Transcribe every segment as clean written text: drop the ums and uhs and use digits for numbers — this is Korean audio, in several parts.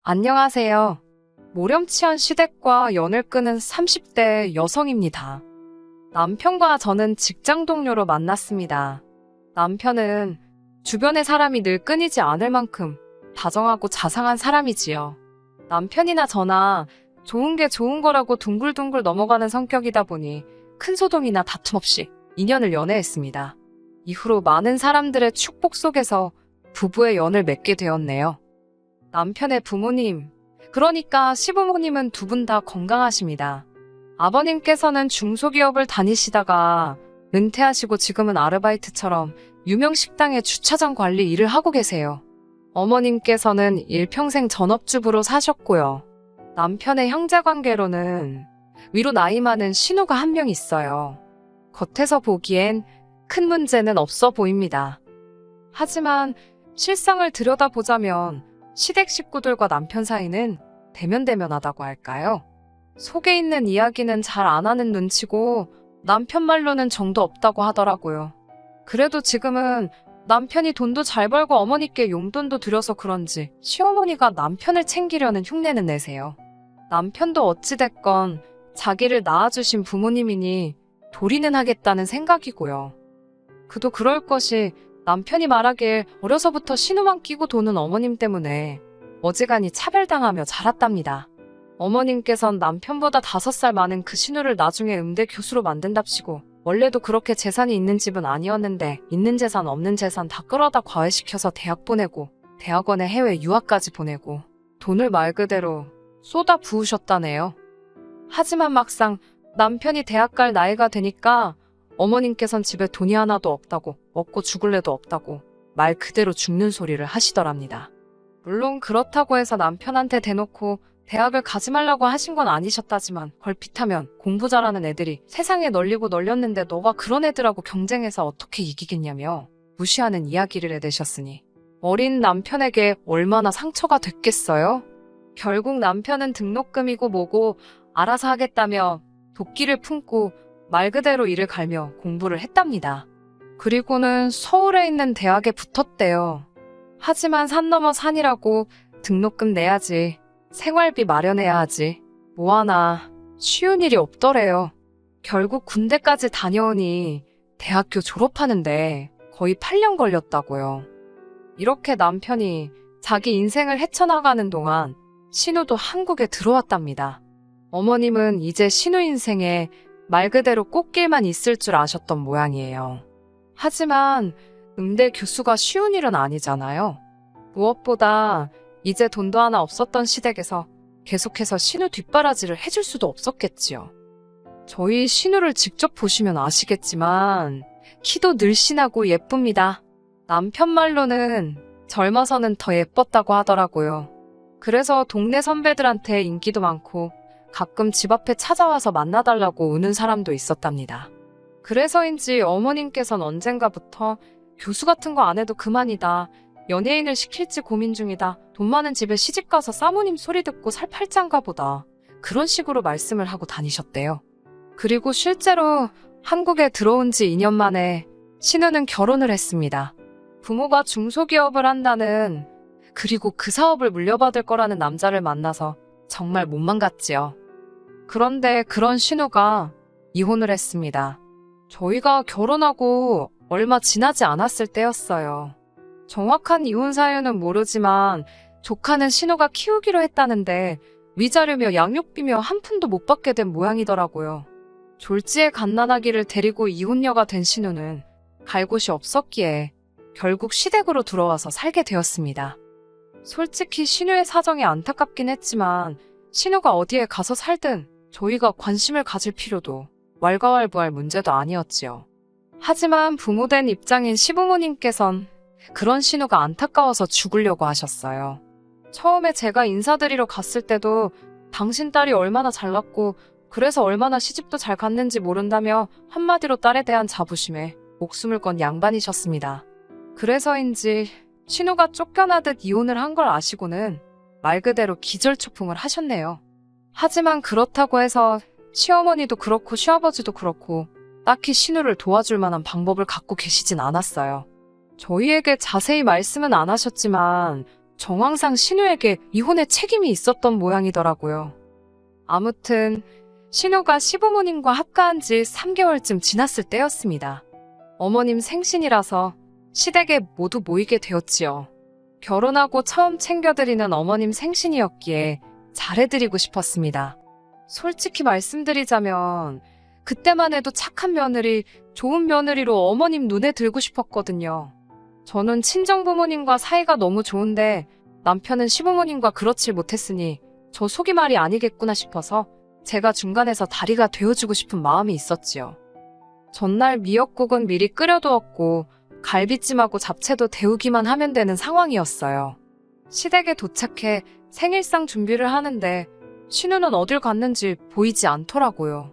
안녕하세요. 모렴치한 시댁과 연을 끄는 30대 여성입니다. 남편과 저는 직장 동료로 만났습니다. 남편은 주변의 사람이 늘 끊이지 않을 만큼 다정하고 자상한 사람이지요. 남편이나 저나 좋은 게 좋은 거라고 둥글둥글 넘어가는 성격이다 보니 큰 소동이나 다툼 없이 2년을 연애했습니다. 이후로 많은 사람들의 축복 속에서 부부의 연을 맺게 되었네요. 남편의 부모님, 그러니까 시부모님은 두 분 다 건강하십니다. 아버님께서는 중소기업을 다니시다가 은퇴하시고 지금은 아르바이트처럼 유명 식당의 주차장 관리 일을 하고 계세요. 어머님께서는 일평생 전업주부로 사셨고요. 남편의 형제관계로는 위로 나이 많은 신우가 한 명 있어요. 겉에서 보기엔 큰 문제는 없어 보입니다. 하지만 실상을 들여다보자면 시댁 식구들과 남편 사이는 대면대면하다고 할까요? 속에 있는 이야기는 잘 안 하는 눈치고 남편 말로는 정도 없다고 하더라고요. 그래도 지금은 남편이 돈도 잘 벌고 어머니께 용돈도 드려서 그런지 시어머니가 남편을 챙기려는 흉내는 내세요. 남편도 어찌됐건 자기를 낳아주신 부모님이니 도리는 하겠다는 생각이고요. 그도 그럴 것이 남편이 말하길 어려서부터 신우만 끼고 도는 어머님 때문에 어지간히 차별당하며 자랐답니다. 어머님께선 남편보다 5살 많은 그 신우를 나중에 음대 교수로 만든답시고 원래도 그렇게 재산이 있는 집은 아니었는데 있는 재산 없는 재산 다 끌어다 과외시켜서 대학 보내고 대학원에 해외 유학까지 보내고 돈을 말 그대로 쏟아 부으셨다네요. 하지만 막상 남편이 대학 갈 나이가 되니까 어머님께선 집에 돈이 하나도 없다고 먹고 죽을래도 없다고 말 그대로 죽는 소리를 하시더랍니다. 물론 그렇다고 해서 남편한테 대놓고 대학을 가지 말라고 하신 건 아니셨다지만 걸핏하면 공부 잘하는 애들이 세상에 널리고 널렸는데 너가 그런 애들하고 경쟁해서 어떻게 이기겠냐며 무시하는 이야기를 해대셨으니 어린 남편에게 얼마나 상처가 됐겠어요? 결국 남편은 등록금이고 뭐고 알아서 하겠다며 도끼를 품고 말 그대로 이를 갈며 공부를 했답니다. 그리고는 서울에 있는 대학에 붙었대요. 하지만 산 넘어 산이라고 등록금 내야지, 생활비 마련해야 하지, 뭐하나 쉬운 일이 없더래요. 결국 군대까지 다녀오니 대학교 졸업하는데 거의 8년 걸렸다고요. 이렇게 남편이 자기 인생을 헤쳐나가는 동안 신우도 한국에 들어왔답니다. 어머님은 이제 신우 인생에 말 그대로 꽃길만 있을 줄 아셨던 모양이에요. 하지만 음대 교수가 쉬운 일은 아니잖아요. 무엇보다 이제 돈도 하나 없었던 시댁에서 계속해서 신우 뒷바라지를 해줄 수도 없었겠지요. 저희 신우를 직접 보시면 아시겠지만 키도 늘씬하고 예쁩니다. 남편 말로는 젊어서는 더 예뻤다고 하더라고요. 그래서 동네 선배들한테 인기도 많고 가끔 집 앞에 찾아와서 만나달라고 우는 사람도 있었답니다. 그래서인지 어머님께선 언젠가부터 교수 같은 거 안 해도 그만이다. 연예인을 시킬지 고민 중이다. 돈 많은 집에 시집가서 사모님 소리 듣고 살 팔짱가 보다. 그런 식으로 말씀을 하고 다니셨대요. 그리고 실제로 한국에 들어온 지 2년 만에 신우는 결혼을 했습니다. 부모가 중소기업을 한다는, 그리고 그 사업을 물려받을 거라는 남자를 만나서 정말 못만 갔지요. 그런데 그런 신우가 이혼을 했습니다. 저희가 결혼하고 얼마 지나지 않았을 때였어요. 정확한 이혼 사유는 모르지만 조카는 신우가 키우기로 했다는데 위자료며 양육비며 한 푼도 못 받게 된 모양이더라고요. 졸지에 갓난아기를 데리고 이혼녀가 된 신우는 갈 곳이 없었기에 결국 시댁으로 들어와서 살게 되었습니다. 솔직히 신우의 사정이 안타깝긴 했지만 신우가 어디에 가서 살든 저희가 관심을 가질 필요도 왈가왈부할 문제도 아니었지요. 하지만 부모된 입장인 시부모님께선 그런 신우가 안타까워서 죽으려고 하셨어요. 처음에 제가 인사드리러 갔을 때도 당신 딸이 얼마나 잘났고 그래서 얼마나 시집도 잘 갔는지 모른다며 한마디로 딸에 대한 자부심에 목숨을 건 양반이셨습니다. 그래서인지 신우가 쫓겨나듯 이혼을 한 걸 아시고는 말 그대로 기절초풍을 하셨네요. 하지만 그렇다고 해서 시어머니도 그렇고 시아버지도 그렇고 딱히 신우를 도와줄 만한 방법을 갖고 계시진 않았어요. 저희에게 자세히 말씀은 안 하셨지만 정황상 신우에게 이혼의 책임이 있었던 모양이더라고요. 아무튼 신우가 시부모님과 합가한 지 3개월쯤 지났을 때였습니다. 어머님 생신이라서 시댁에 모두 모이게 되었지요. 결혼하고 처음 챙겨드리는 어머님 생신이었기에 잘해드리고 싶었습니다. 솔직히 말씀드리자면 그때만 해도 착한 며느리, 좋은 며느리로 어머님 눈에 들고 싶었거든요. 저는 친정부모님과 사이가 너무 좋은데 남편은 시부모님과 그렇지 못했으니 저 속이 말이 아니겠구나 싶어서 제가 중간에서 다리가 되어주고 싶은 마음이 있었지요. 전날 미역국은 미리 끓여두었고 갈비찜하고 잡채도 데우기만 하면 되는 상황이었어요. 시댁에 도착해 생일상 준비를 하는데 신우는 어딜 갔는지 보이지 않더라고요.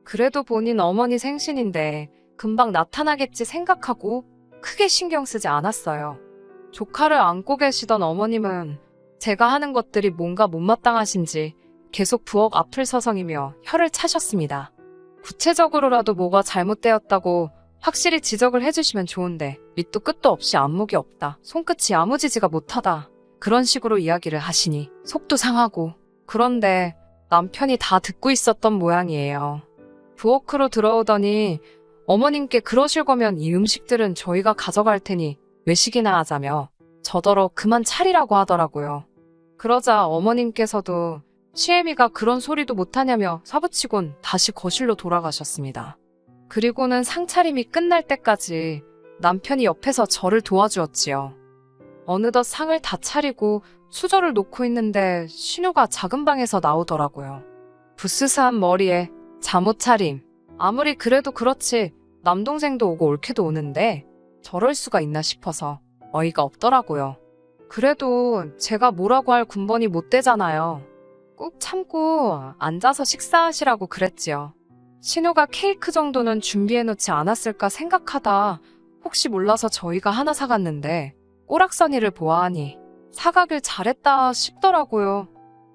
그래도 본인 어머니 생신인데 금방 나타나겠지 생각하고 크게 신경 쓰지 않았어요. 조카를 안고 계시던 어머님은 제가 하는 것들이 뭔가 못마땅하신지 계속 부엌 앞을 서성이며 혀를 차셨습니다. 구체적으로라도 뭐가 잘못되었다고 확실히 지적을 해주시면 좋은데 밑도 끝도 없이 안목이 없다, 손끝이 야무지지가 못하다 그런 식으로 이야기를 하시니 속도 상하고, 그런데 남편이 다 듣고 있었던 모양이에요. 부엌으로 들어오더니 어머님께 그러실 거면 이 음식들은 저희가 가져갈 테니 외식이나 하자며 저더러 그만 차리라고 하더라고요. 그러자 어머님께서도 시애미가 그런 소리도 못하냐며 사부치곤 다시 거실로 돌아가셨습니다. 그리고는 상차림이 끝날 때까지 남편이 옆에서 저를 도와주었지요. 어느덧 상을 다 차리고 수저를 놓고 있는데 신우가 작은 방에서 나오더라고요. 부스스한 머리에 잠옷차림. 아무리 그래도 그렇지 남동생도 오고 올케도 오는데 저럴 수가 있나 싶어서 어이가 없더라고요. 그래도 제가 뭐라고 할 군번이 못 되잖아요. 꾹 참고 앉아서 식사하시라고 그랬지요. 신우가 케이크 정도는 준비해놓지 않았을까 생각하다 혹시 몰라서 저희가 하나 사갔는데 꼬락서니를 보아하니 사가길 잘했다 싶더라고요.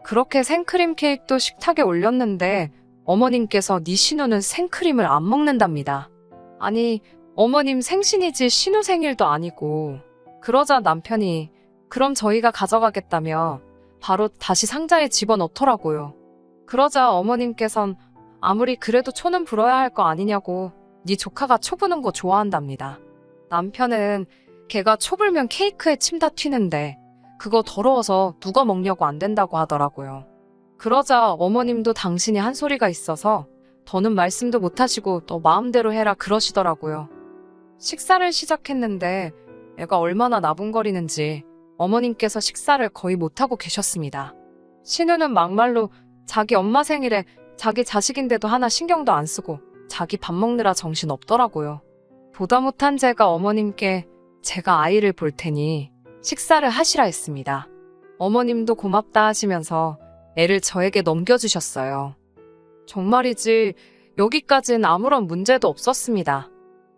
그렇게 생크림 케이크도 식탁에 올렸는데 어머님께서 네 신우는 생크림을 안 먹는답니다. 아니, 어머님 생신이지 신우 생일도 아니고. 그러자 남편이 그럼 저희가 가져가겠다며 바로 다시 상자에 집어넣더라고요. 그러자 어머님께선 아무리 그래도 초는 불어야 할 거 아니냐고 네 조카가 초 부는 거 좋아한답니다. 남편은 걔가 초 불면 케이크에 침 다 튀는데 그거 더러워서 누가 먹냐고 안 된다고 하더라고요. 그러자 어머님도 당신이 한 소리가 있어서 더는 말씀도 못하시고 너 마음대로 해라 그러시더라고요. 식사를 시작했는데 애가 얼마나 나분거리는지 어머님께서 식사를 거의 못하고 계셨습니다. 신우는 막말로 자기 엄마 생일에 자기 자식인데도 하나 신경도 안 쓰고 자기 밥 먹느라 정신 없더라고요. 보다 못한 제가 어머님께 제가 아이를 볼 테니 식사를 하시라 했습니다. 어머님도 고맙다 하시면서 애를 저에게 넘겨주셨어요. 정말이지 여기까진 아무런 문제도 없었습니다.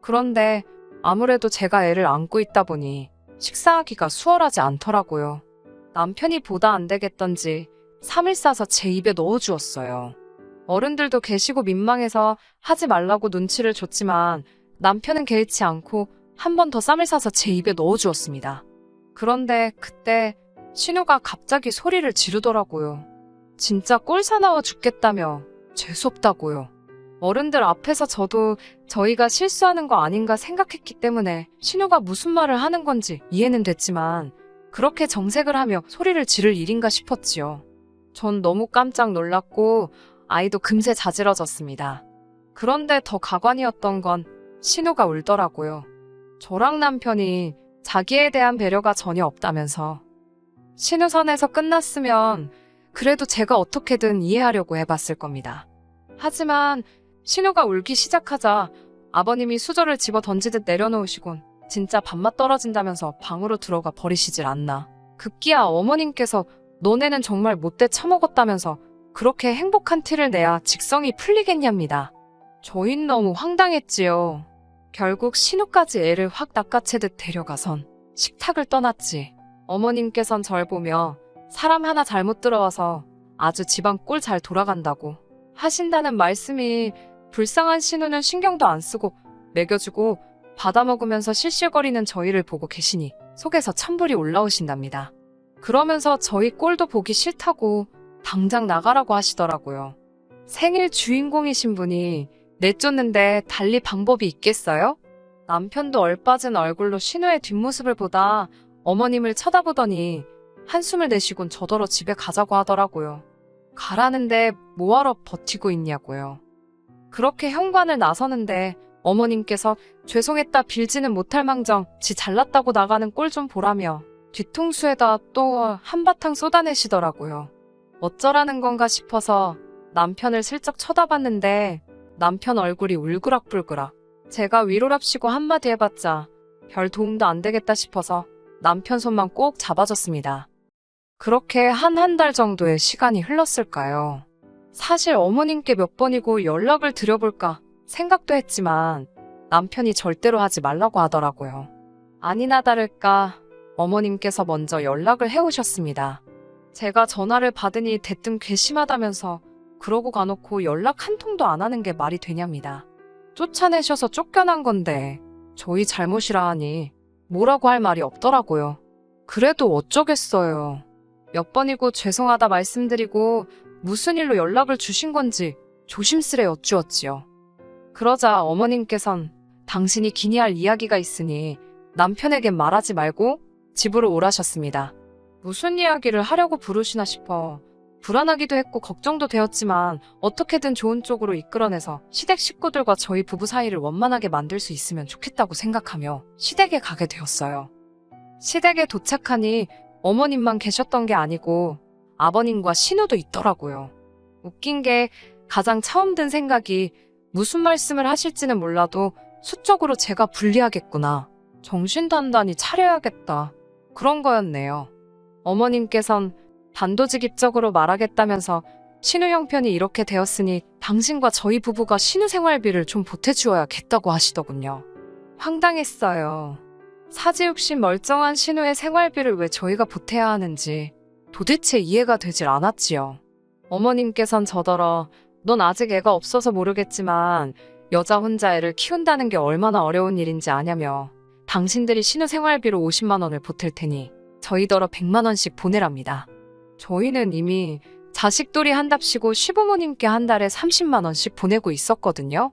그런데 아무래도 제가 애를 안고 있다 보니 식사하기가 수월하지 않더라고요. 남편이 보다 안 되겠던지 3일 싸서 제 입에 넣어주었어요. 어른들도 계시고 민망해서 하지 말라고 눈치를 줬지만 남편은 개의치 않고 한 번 더 쌈을 싸서 제 입에 넣어주었습니다. 그런데 그때 신우가 갑자기 소리를 지르더라고요. 진짜 꼴사나워 죽겠다며 재수없다고요. 어른들 앞에서 저도 저희가 실수하는 거 아닌가 생각했기 때문에 신우가 무슨 말을 하는 건지 이해는 됐지만 그렇게 정색을 하며 소리를 지를 일인가 싶었지요. 전 너무 깜짝 놀랐고 아이도 금세 자지러졌습니다. 그런데 더 가관이었던 건 신우가 울더라고요. 저랑 남편이 자기에 대한 배려가 전혀 없다면서. 신우 선에서 끝났으면 그래도 제가 어떻게든 이해하려고 해봤을 겁니다. 하지만 신우가 울기 시작하자 아버님이 수저를 집어 던지듯 내려놓으시곤 진짜 밥맛 떨어진다면서 방으로 들어가 버리시질 않나. 급기야 어머님께서 너네는 정말 못돼 처먹었다면서 그렇게 행복한 티를 내야 직성이 풀리겠냐입니다. 저흰 너무 황당했지요. 결국 신우까지 애를 확 낚아채듯 데려가선 식탁을 떠났지. 어머님께선 절 보며 사람 하나 잘못 들어와서 아주 집안 꼴 잘 돌아간다고 하신다는 말씀이 불쌍한 신우는 신경도 안 쓰고 먹여주고 받아먹으면서 실실거리는 저희를 보고 계시니 속에서 천불이 올라오신답니다. 그러면서 저희 꼴도 보기 싫다고 당장 나가라고 하시더라고요. 생일 주인공이신 분이 내쫓는데 달리 방법이 있겠어요? 남편도 얼빠진 얼굴로 신우의 뒷모습을 보다 어머님을 쳐다보더니 한숨을 내쉬곤 저더러 집에 가자고 하더라고요. 가라는데 뭐하러 버티고 있냐고요. 그렇게 현관을 나서는데 어머님께서 죄송했다 빌지는 못할 망정 지 잘났다고 나가는 꼴 좀 보라며 뒤통수에다 또 한바탕 쏟아내시더라고요. 어쩌라는 건가 싶어서 남편을 슬쩍 쳐다봤는데 남편 얼굴이 울그락불그락. 제가 위로랍시고 한마디 해봤자 별 도움도 안 되겠다 싶어서 남편 손만 꼭 잡아줬습니다. 그렇게 한 달 정도의 시간이 흘렀을까요? 사실 어머님께 몇 번이고 연락을 드려볼까 생각도 했지만 남편이 절대로 하지 말라고 하더라고요. 아니나 다를까 어머님께서 먼저 연락을 해오셨습니다. 제가 전화를 받으니 대뜸 괘씸하다면서 그러고 가놓고 연락 한 통도 안 하는 게 말이 되냐입니다. 쫓아내셔서 쫓겨난 건데 저희 잘못이라 하니 뭐라고 할 말이 없더라고요. 그래도 어쩌겠어요. 몇 번이고 죄송하다 말씀드리고 무슨 일로 연락을 주신 건지 조심스레 여쭈었지요. 그러자 어머님께선 당신이 기니 할 이야기가 있으니 남편에게 말하지 말고 집으로 오라셨습니다. 무슨 이야기를 하려고 부르시나 싶어 불안하기도 했고 걱정도 되었지만 어떻게든 좋은 쪽으로 이끌어내서 시댁 식구들과 저희 부부 사이를 원만하게 만들 수 있으면 좋겠다고 생각하며 시댁에 가게 되었어요. 시댁에 도착하니 어머님만 계셨던 게 아니고 아버님과 신우도 있더라고요. 웃긴 게 가장 처음 든 생각이 무슨 말씀을 하실지는 몰라도 수적으로 제가 불리하겠구나. 정신 단단히 차려야겠다. 그런 거였네요. 어머님께선 단도직입적으로 말하겠다면서 신우 형편이 이렇게 되었으니 당신과 저희 부부가 신우 생활비를 좀 보태주어야겠다고 하시더군요. 황당했어요. 사지육신 멀쩡한 신우의 생활비를 왜 저희가 보태야 하는지 도대체 이해가 되질 않았지요. 어머님께선 저더러 넌 아직 애가 없어서 모르겠지만 여자 혼자 애를 키운다는 게 얼마나 어려운 일인지 아냐며 당신들이 신우 생활비로 50만 원을 보탤 테니 저희더러 100만 원씩 보내랍니다. 저희는 이미 자식돌이 한답시고 시부모님께 한 달에 30만 원씩 보내고 있었거든요.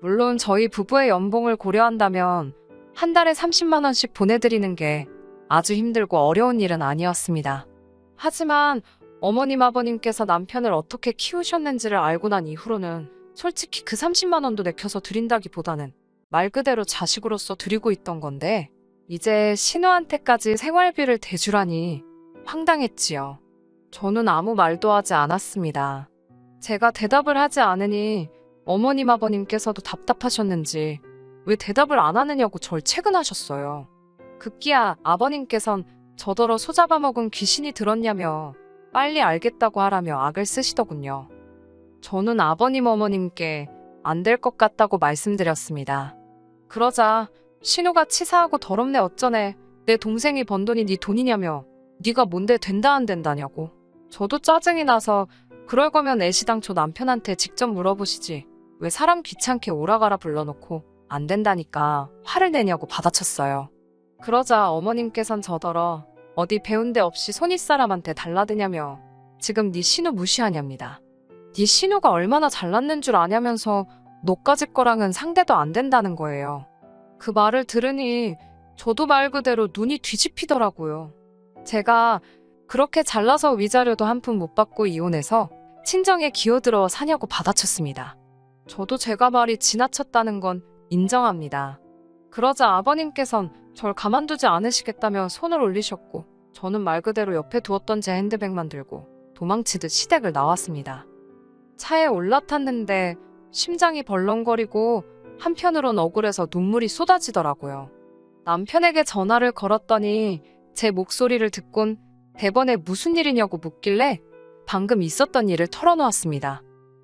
물론 저희 부부의 연봉을 고려한다면 한 달에 30만 원씩 보내드리는 게 아주 힘들고 어려운 일은 아니었습니다. 하지만 어머님 아버님께서 남편을 어떻게 키우셨는지를 알고 난 이후로는 솔직히 그 30만 원도 내켜서 드린다기보다는 말 그대로 자식으로서 드리고 있던 건데 이제 신우한테까지 생활비를 대주라니 황당했지요. 저는 아무 말도 하지 않았습니다. 제가 대답을 하지 않으니 어머님 아버님께서도 답답하셨는지 왜 대답을 안 하느냐고 절 채근하셨어요. 급기야 아버님께선 저더러 소잡아먹은 귀신이 들었냐며 빨리 알겠다고 하라며 악을 쓰시더군요. 저는 아버님 어머님께 안 될 것 같다고 말씀드렸습니다. 그러자 신우가 치사하고 더럽네 어쩌네 내 동생이 번 돈이 네 돈이냐며 네가 뭔데 된다 안 된다냐고. 저도 짜증이 나서 그럴 거면 애시당초 남편한테 직접 물어보시지 왜 사람 귀찮게 오라가라 불러놓고 안 된다니까 화를 내냐고 받아쳤어요. 그러자 어머님께선 저더러 어디 배운 데 없이 손윗사람한테 달라드냐며 지금 네 신우 무시하냐입니다. 네 신우가 얼마나 잘났는 줄 아냐면서 너까지 거랑은 상대도 안 된다는 거예요. 그 말을 들으니 저도 말 그대로 눈이 뒤집히더라고요. 제가 그렇게 잘나서 위자료도 한 푼 못 받고 이혼해서 친정에 기어들어 사냐고 받아쳤습니다. 저도 제가 말이 지나쳤다는 건 인정합니다. 그러자 아버님께선 절 가만두지 않으시겠다며 손을 올리셨고 저는 말 그대로 옆에 두었던 제 핸드백만 들고 도망치듯 시댁을 나왔습니다. 차에 올라탔는데 심장이 벌렁거리고 한편으론 억울해서 눈물이 쏟아지더라고요. 남편에게 전화를 걸었더니 제 목소리를 듣곤 대번에 무슨 일이냐고 묻길래 방금 있었던 일을 털어놓았습니다.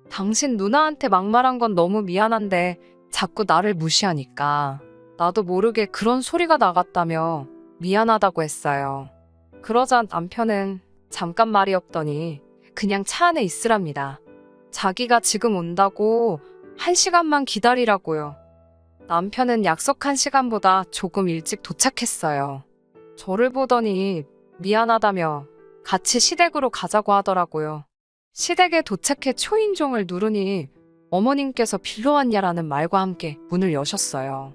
당신 누나한테 막말한 건 너무 미안한데 자꾸 나를 무시하니까 나도 모르게 그런 소리가 나갔다며 미안하다고 했어요. 그러자 남편은 잠깐 말이 없더니 그냥 차 안에 있으랍니다. 자기가 지금 온다고 1시간만 기다리라고요. 남편은 약속한 시간보다 조금 일찍 도착했어요. 저를 보더니 미안하다며 같이 시댁으로 가자고 하더라고요. 시댁에 도착해 초인종을 누르니 어머님께서 빌러 왔냐라는 말과 함께 문을 여셨어요.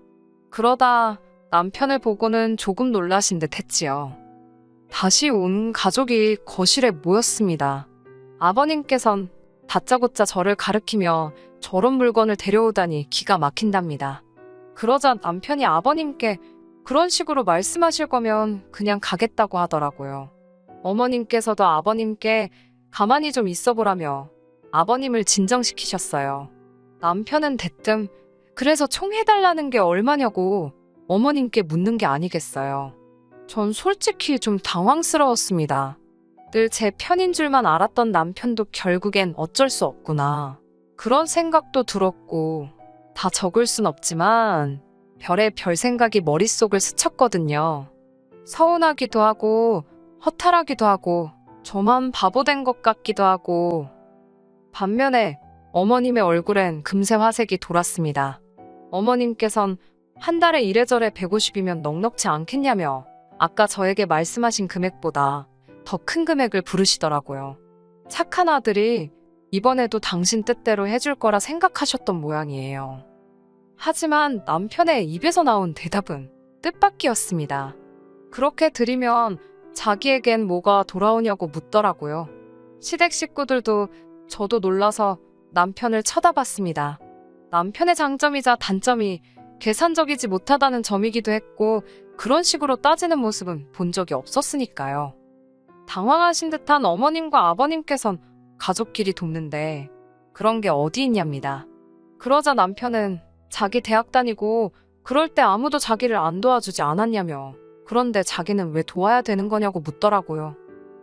그러다 남편을 보고는 조금 놀라신 듯 했지요. 다시 온 가족이 거실에 모였습니다. 아버님께선 다짜고짜 저를 가리키며 저런 물건을 데려오다니 기가 막힌답니다. 그러자 남편이 아버님께 그런 식으로 말씀하실 거면 그냥 가겠다고 하더라고요. 어머님께서도 아버님께 가만히 좀 있어 보라며 아버님을 진정시키셨어요. 남편은 대뜸 그래서 총 해달라는 게 얼마냐고 어머님께 묻는 게 아니겠어요. 전 솔직히 좀 당황스러웠습니다. 늘 제 편인 줄만 알았던 남편도 결국엔 어쩔 수 없구나. 그런 생각도 들었고 다 적을 순 없지만 별의 별 생각이 머릿속을 스쳤거든요. 서운하기도 하고 허탈하기도 하고 저만 바보 된 것 같기도 하고 반면에 어머님의 얼굴엔 금세 화색이 돌았습니다. 어머님께선 한 달에 이래저래 150이면 넉넉지 않겠냐며 아까 저에게 말씀하신 금액보다 더 큰 금액을 부르시더라고요. 착한 아들이 이번에도 당신 뜻대로 해줄 거라 생각하셨던 모양이에요. 하지만 남편의 입에서 나온 대답은 뜻밖이었습니다. 그렇게 드리면 자기에겐 뭐가 돌아오냐고 묻더라고요. 시댁 식구들도 저도 놀라서 남편을 쳐다봤습니다. 남편의 장점이자 단점이 계산적이지 못하다는 점이기도 했고 그런 식으로 따지는 모습은 본 적이 없었으니까요. 당황하신 듯한 어머님과 아버님께선 가족끼리 돕는데 그런 게 어디 있냐입니다. 그러자 남편은 자기 대학 다니고 그럴 때 아무도 자기를 안 도와주지 않았냐며 그런데 자기는 왜 도와야 되는 거냐고 묻더라고요.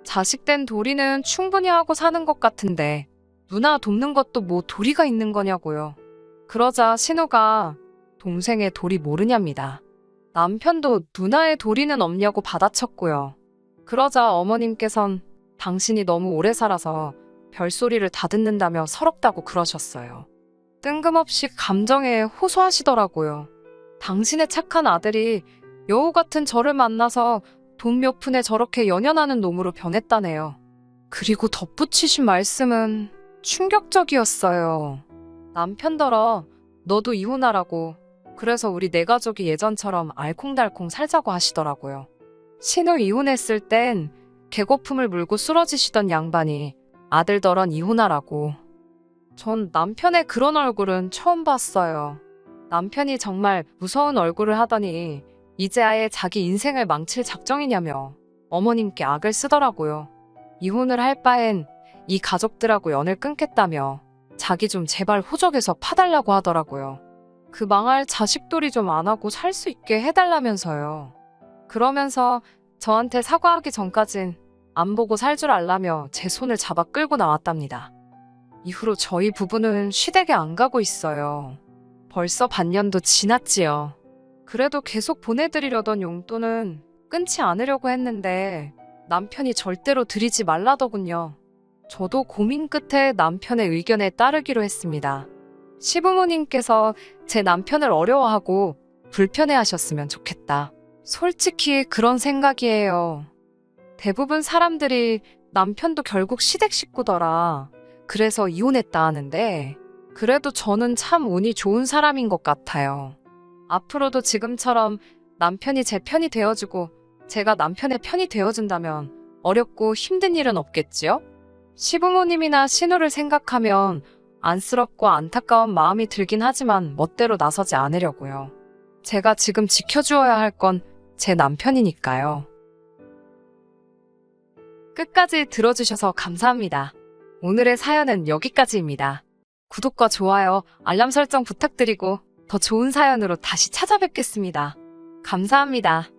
자식 된 도리는 충분히 하고 사는 것 같은데 누나 돕는 것도 뭐 도리가 있는 거냐고요. 그러자 신우가 동생의 도리 모르냐입니다. 남편도 누나의 도리는 없냐고 받아쳤고요. 그러자 어머님께선 당신이 너무 오래 살아서 별소리를 다 듣는다며 서럽다고 그러셨어요. 뜬금없이 감정에 호소하시더라고요. 당신의 착한 아들이 여우 같은 저를 만나서 돈 몇 푼에 저렇게 연연하는 놈으로 변했다네요. 그리고 덧붙이신 말씀은 충격적이었어요. 남편더러 너도 이혼하라고 그래서 우리 네 가족이 예전처럼 알콩달콩 살자고 하시더라고요. 신우 이혼했을 땐 개거품을 물고 쓰러지시던 양반이 아들더런 이혼하라고. 전 남편의 그런 얼굴은 처음 봤어요. 남편이 정말 무서운 얼굴을 하더니 이제 아예 자기 인생을 망칠 작정이냐며 어머님께 악을 쓰더라고요. 이혼을 할 바엔 이 가족들하고 연을 끊겠다며 자기 좀 제발 호적에서 파달라고 하더라고요. 그 망할 자식돌이 좀 안 하고 살 수 있게 해달라면서요. 그러면서 저한테 사과하기 전까진 안 보고 살 줄 알라며 제 손을 잡아 끌고 나왔답니다. 이후로 저희 부부는 시댁에 안 가고 있어요. 벌써 반년도 지났지요. 그래도 계속 보내드리려던 용돈은 끊지 않으려고 했는데 남편이 절대로 드리지 말라더군요. 저도 고민 끝에 남편의 의견에 따르기로 했습니다. 시부모님께서 제 남편을 어려워하고 불편해하셨으면 좋겠다. 솔직히 그런 생각이에요. 대부분 사람들이 남편도 결국 시댁 식구더라. 그래서 이혼했다 하는데 그래도 저는 참 운이 좋은 사람인 것 같아요. 앞으로도 지금처럼 남편이 제 편이 되어주고 제가 남편의 편이 되어준다면 어렵고 힘든 일은 없겠지요? 시부모님이나 신우를 생각하면 안쓰럽고 안타까운 마음이 들긴 하지만 멋대로 나서지 않으려고요. 제가 지금 지켜주어야 할 건 제 남편이니까요. 끝까지 들어주셔서 감사합니다. 오늘의 사연은 여기까지입니다. 구독과 좋아요, 알람 설정 부탁드리고 더 좋은 사연으로 다시 찾아뵙겠습니다. 감사합니다.